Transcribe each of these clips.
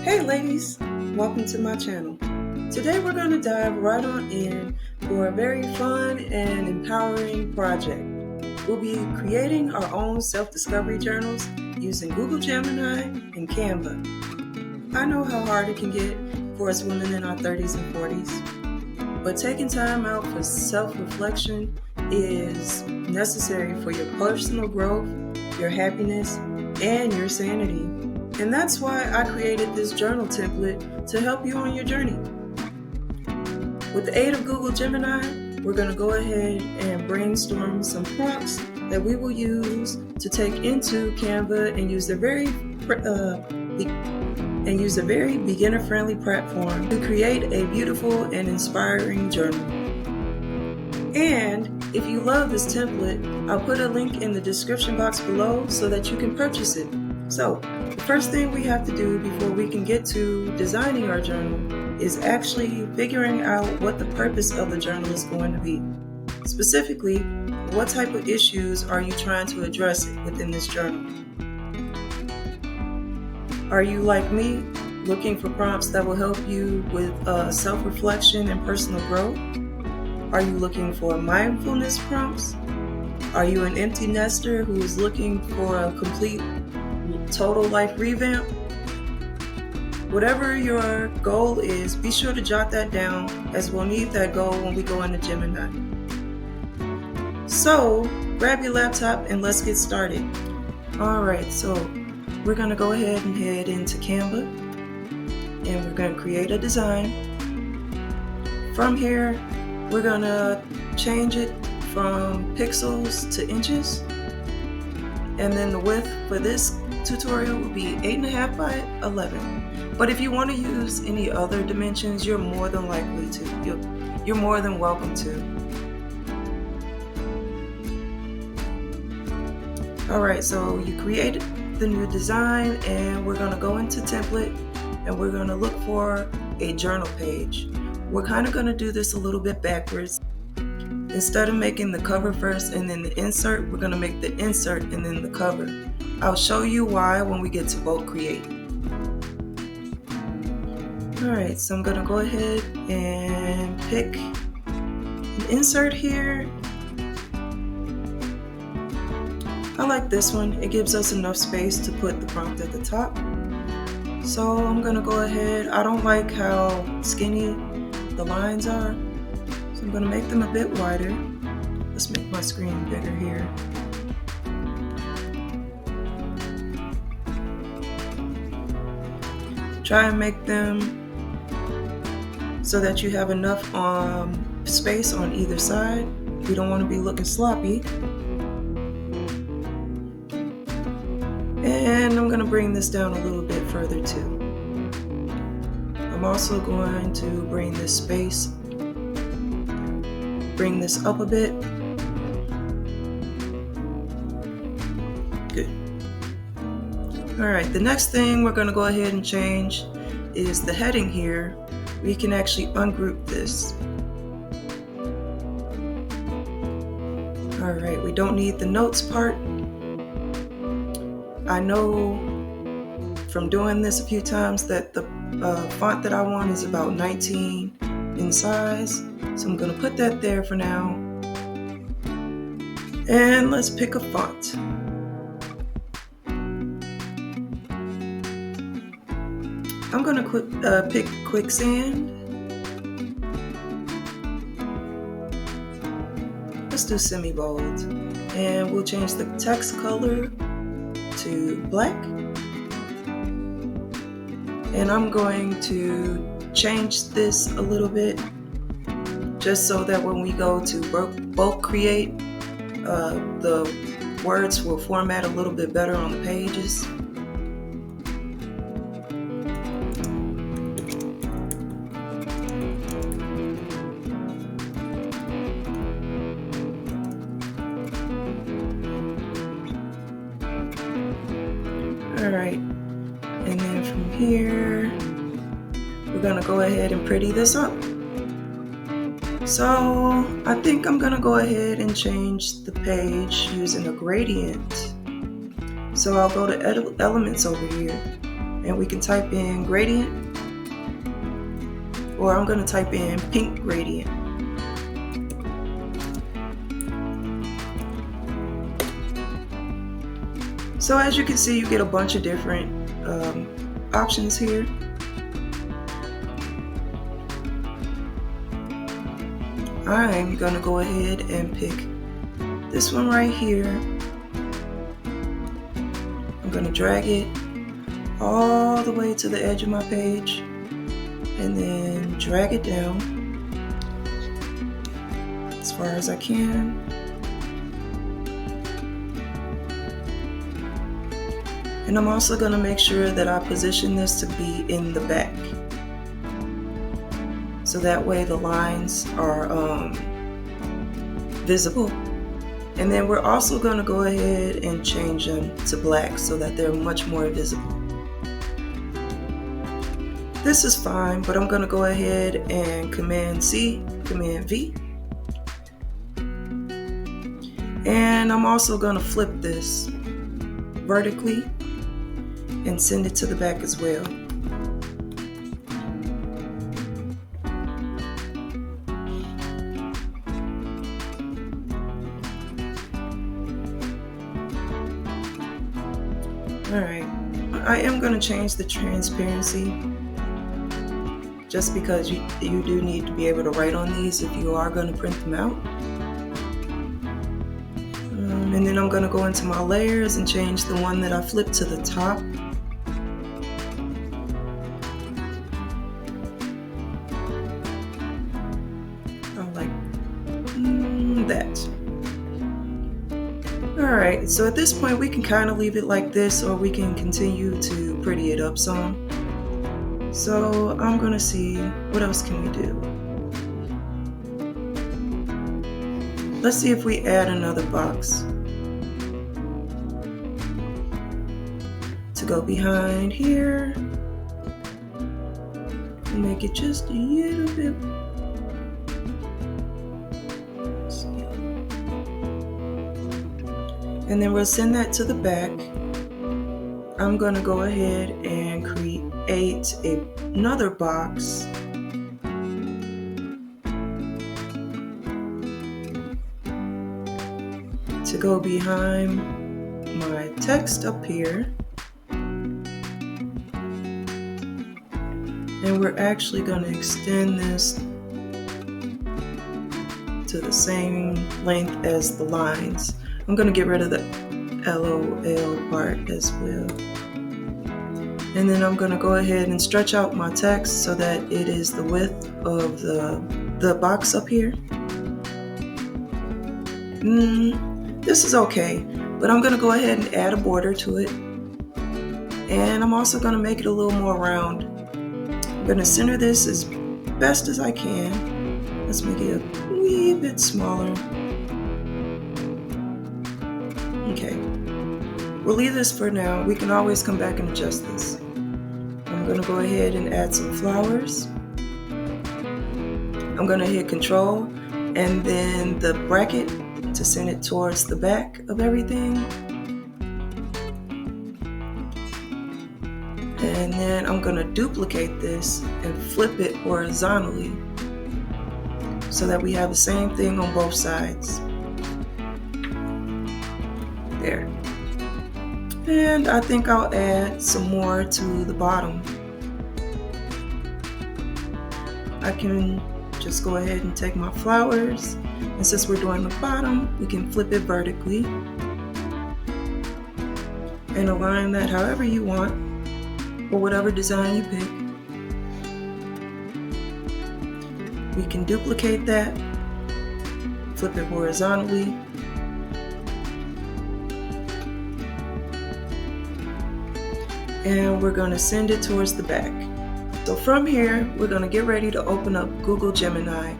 Hey ladies, welcome to my channel. Today we're going to dive right on in for a very fun and empowering project. We'll be creating our own self-discovery journals using Google Gemini and Canva. I know how hard it can get for us women in our 30s and 40s, but taking time out for self-reflection is necessary for your personal growth, your happiness, and your sanity. And that's why I created this journal template to help you on your journey. With the aid of Google Gemini, we're going to go ahead and brainstorm some prompts that we will use to take into Canva and use a very beginner-friendly platform to create a beautiful and inspiring journal. And if you love this template, I'll put a link in the description box below so that you can purchase it. So, the first thing we have to do before we can get to designing our journal is actually figuring out what the purpose of the journal is going to be. Specifically, what type of issues are you trying to address within this journal? Are you like me, looking for prompts that will help you with self-reflection and personal growth? Are you looking for mindfulness prompts? Are you an empty nester who is looking for a complete total life revamp? Whatever your goal is, be sure to jot that down, as we'll need that goal when we go into Gemini. So grab your laptop and let's get started. Alright, so we're going to go ahead and head into Canva and we're going to create a design. From here, we're going to change it from pixels to inches, and then the width for this tutorial will be 8.5 by 11. But if you want to use any other dimensions, you're more than likely to. You're more than welcome to. Alright, so you created the new design and we're going to go into template and we're going to look for a journal page. We're kind of going to do this a little bit backwards. Instead of making the cover first and then the insert, we're going to make the insert and then the cover. I'll show you why when we get to Bolt Create. Alright, so I'm going to go ahead and pick an insert here. I like this one. It gives us enough space to put the prompt at the top. So I'm going to go ahead. I don't like how skinny the lines are, so I'm going to make them a bit wider. Let's make my screen bigger here. Try and make them so that you have enough space on either side. We don't want to be looking sloppy. And I'm going to bring this down a little bit further too. I'm also going to bring this up a bit. Good. Alright, the next thing we're going to go ahead and change is the heading here. We can actually ungroup this. Alright, we don't need the notes part. I know from doing this a few times that the font that I want is about 19 in size. So I'm going to put that there for now. And let's pick a font. I'm going to pick Quicksand. Let's do semi-bold. And we'll change the text color to black. And I'm going to change this a little bit just so that when we go to bulk create, the words will format a little bit better on the pages. Alright, and then from here, we're going to go ahead and pretty this up. So I think I'm going to go ahead and change the page using a gradient. So I'll go to Elements over here and we can type in gradient, or I'm going to type in pink gradient. So as you can see, you get a bunch of different options here. I'm going to go ahead and pick this one right here. I'm going to drag it all the way to the edge of my page and then drag it down as far as I can. And I'm also going to make sure that I position this to be in the back, so that way the lines are visible. And then we're also going to go ahead and change them to black so that they're much more visible. This is fine, but I'm going to go ahead and Command C, Command V. And I'm also going to flip this vertically and send it to the back as well. Alright, I am going to change the transparency just because you do need to be able to write on these if you are going to print them out. And then I'm going to go into my layers and change the one that I flipped to the top. That. Alright, so at this point we can kind of leave it like this, or we can continue to pretty it up some. So I'm gonna see what else can we do. Let's see if we add another box to go behind here and make it just a little bit. And then we'll send that to the back. I'm going to go ahead and create another box to go behind my text up here. And we're actually going to extend this to the same length as the lines. I'm going to get rid of the LOL part as well. And then I'm going to go ahead and stretch out my text so that it is the width of the box up here. This is okay, but I'm going to go ahead and add a border to it. And I'm also going to make it a little more round. I'm going to center this as best as I can. Let's make it a wee bit smaller. Okay, we'll leave this for now. We can always come back and adjust this. I'm going to go ahead and add some flowers. I'm going to hit Control and then the bracket to send it towards the back of everything. And then I'm going to duplicate this and flip it horizontally so that we have the same thing on both sides. There. And I think I'll add some more to the bottom. I can just go ahead and take my flowers, and since we're doing the bottom, we can flip it vertically and align that however you want, or whatever design you pick. We can duplicate that, flip it horizontally, and we're going to send it towards the back. So from here, we're going to get ready to open up Google Gemini.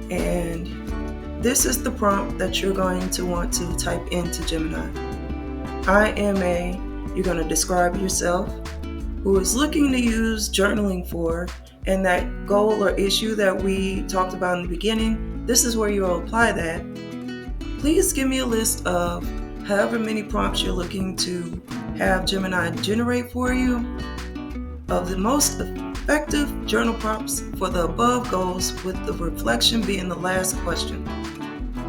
And this is the prompt that you're going to want to type into Gemini. I am you're going to describe yourself, who is looking to use journaling for, and that goal or issue that we talked about in the beginning. This is where you'll apply that. please give me a list of however many prompts you're looking to have Gemini generate for you of the most effective journal prompts for the above goals, with the reflection being the last question.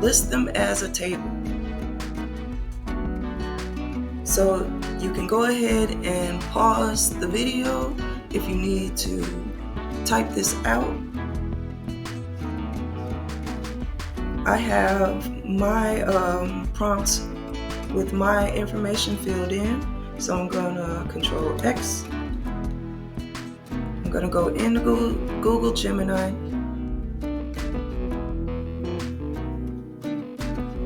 List them as a table. So you can go ahead and pause the video if you need to type this out. I have my prompts with my information filled in, so I'm going to Control X. I'm going to go into Google Gemini,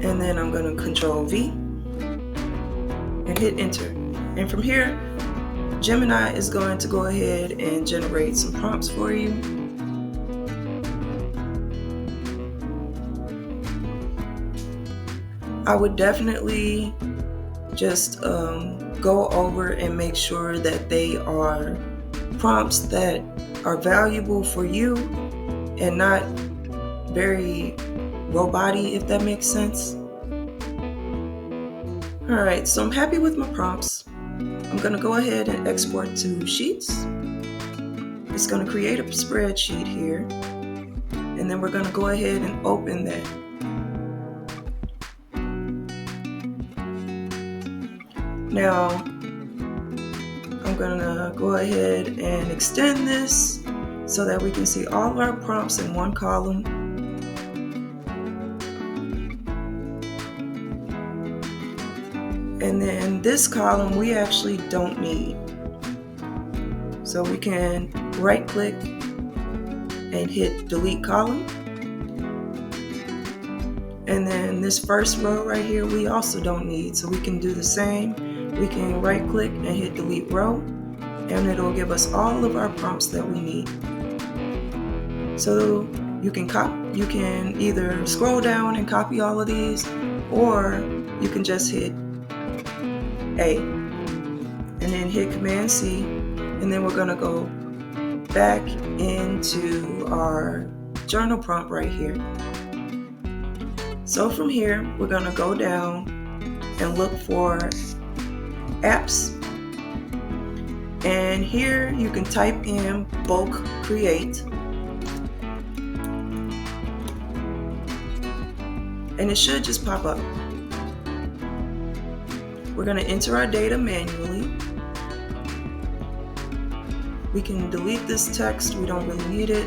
and then I'm going to Control V and hit enter. And from here, Gemini is going to go ahead and generate some prompts for you. I would definitely just go over and make sure that they are prompts that are valuable for you and not very robot-y, if that makes sense. Alright, so I'm happy with my prompts. I'm going to go ahead and export to Sheets. It's going to create a spreadsheet here, and then we're going to go ahead and open that. Now, I'm going to go ahead and extend this so that we can see all of our prompts in one column. And then this column we actually don't need. So we can right click and hit delete column. And then this first row right here we also don't need. So we can do the same. We can right click and hit delete row, and it'll give us all of our prompts that we need. So you can either scroll down and copy all of these, or you can just hit A and then hit Command C, and then we're going to go back into our journal prompt right here. So from here, we're going to go down and look for apps, and here you can type in bulk create, and it should just pop up. We're going to enter our data manually. We can delete this text, we don't really need it.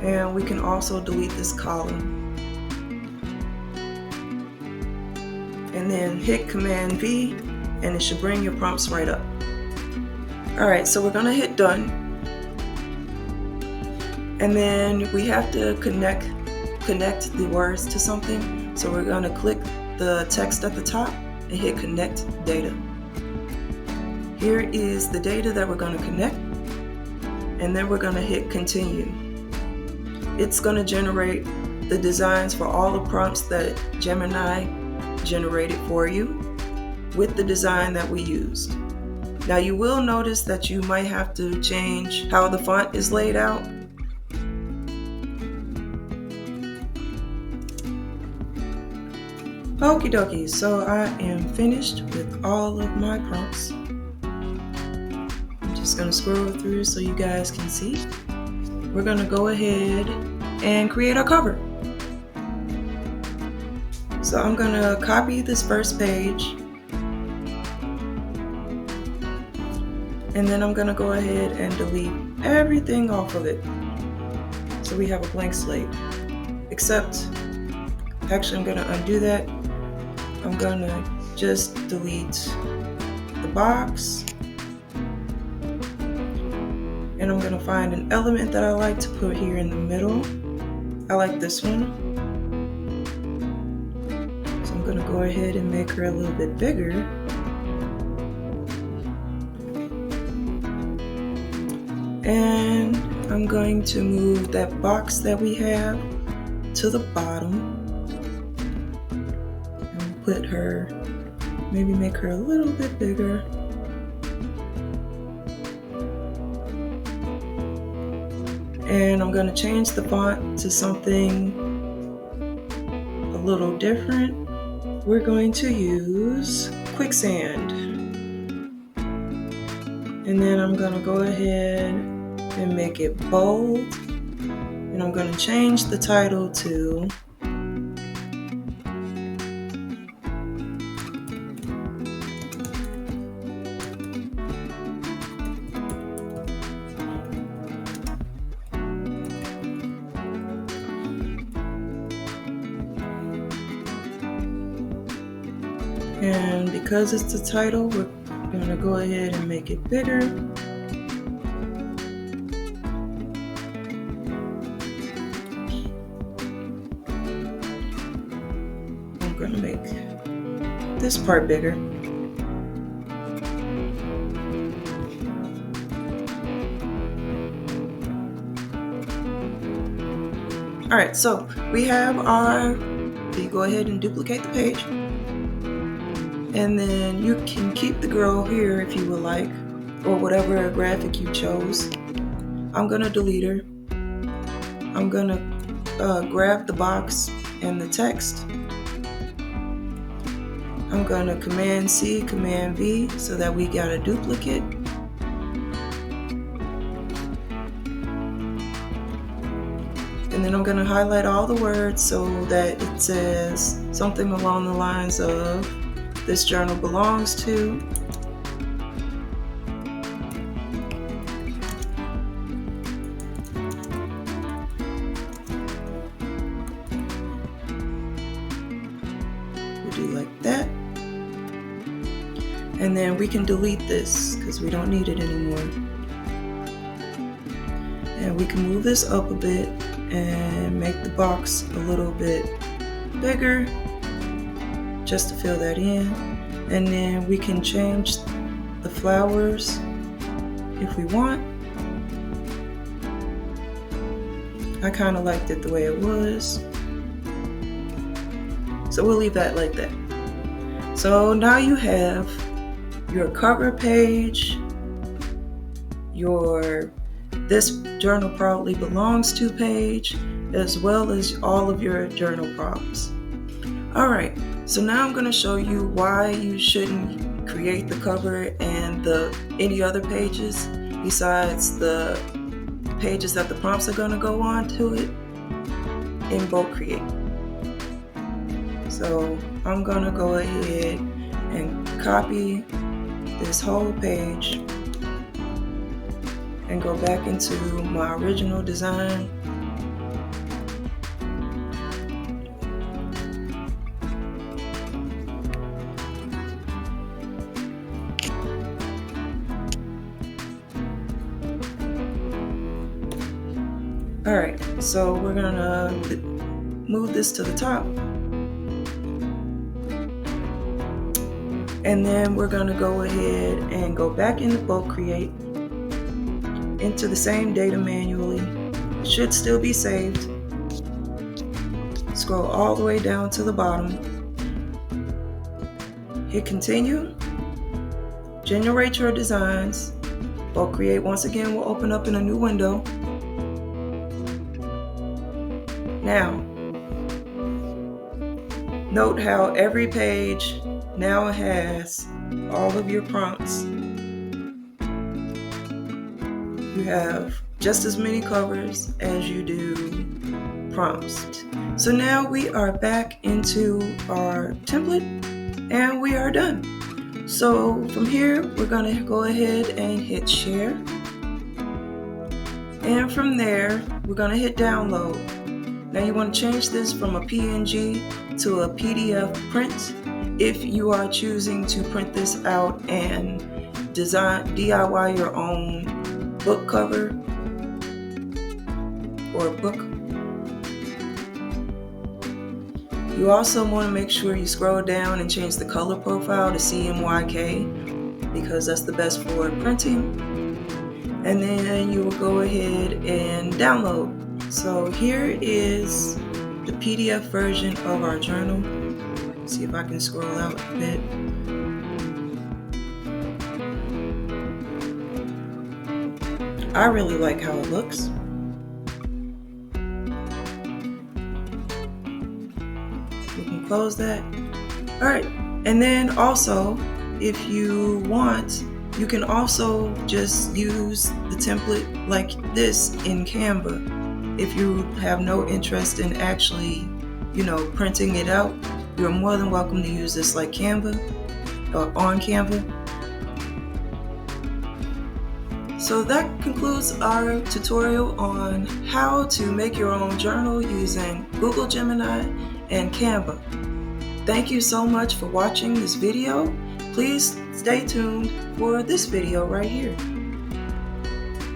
And we can also delete this column. And then hit Command V, and it should bring your prompts right up. Alright, so we're going to hit done. And then we have to connect the words to something. So we're going to click the text at the top and hit connect data. Here is the data that we're going to connect, and then we're going to hit continue. It's going to generate the designs for all the prompts that Gemini generated for you with the design that we used. Now you will notice that you might have to change how the font is laid out. Okie dokie, so I am finished with all of my prompts. I'm just going to scroll through so you guys can see. We're going to go ahead and create our cover. So I'm going to copy this first page, and then I'm going to go ahead and delete everything off of it. So we have a blank slate, except, actually I'm going to undo that. I'm going to just delete the box, and I'm going to find an element that I like to put here in the middle. I like this one. So I'm going to go ahead and make her a little bit bigger. And I'm going to move that box that we have to the bottom. And put her, maybe make her a little bit bigger. And I'm going to change the font to something a little different. We're going to use Quicksand. And then I'm going to go ahead and make it bold. And I'm going to change the title to and because it's the title, we're going to go ahead and make it bigger. I'm going to make this part bigger. All right, so we have you go ahead and duplicate the page. And then you can keep the girl here if you would like, or whatever graphic you chose. I'm gonna delete her. I'm gonna grab the box and the text. I'm gonna Command C, Command V, so that we got a duplicate. And then I'm gonna highlight all the words so that it says something along the lines of, this journal belongs to. We'll do like that. And then we can delete this because we don't need it anymore. And we can move this up a bit and make the box a little bit bigger, just to fill that in. And then we can change the flowers if we want. I kind of liked it the way it was, so we'll leave that like that. So now you have your cover page, your This Journal Proudly Belongs To page, as well as all of your journal prompts. All right, so now I'm going to show you why you shouldn't create the cover and any other pages besides the pages that the prompts are going to go on to it in bulk create. So I'm going to go ahead and copy this whole page and go back into my original design. All right, so we're gonna move this to the top. And then we're gonna go ahead and go back into bulk create, into the same data manually. It should still be saved. Scroll all the way down to the bottom. Hit continue. Generate your designs. Bulk create once again will open up in a new window. Now, note how every page now has all of your prompts. You have just as many covers as you do prompts. So now we are back into our template and we are done. So from here, we're going to go ahead and hit share. And from there, we're going to hit download. Now you want to change this from a PNG to a PDF print if you are choosing to print this out and DIY your own book cover or book. You also want to make sure you scroll down and change the color profile to CMYK because that's the best for printing. And then you will go ahead and download. So here is the PDF version of our journal. Let's see if I can scroll out a bit. I really like how it looks. We can close that. All right, and then also, if you want, you can also just use the template like this in Canva. If you have no interest in actually, printing it out, you're more than welcome to use this like Canva or on Canva. So that concludes our tutorial on how to make your own journal using Google Gemini and Canva. Thank you so much for watching this video. Please stay tuned for this video right here.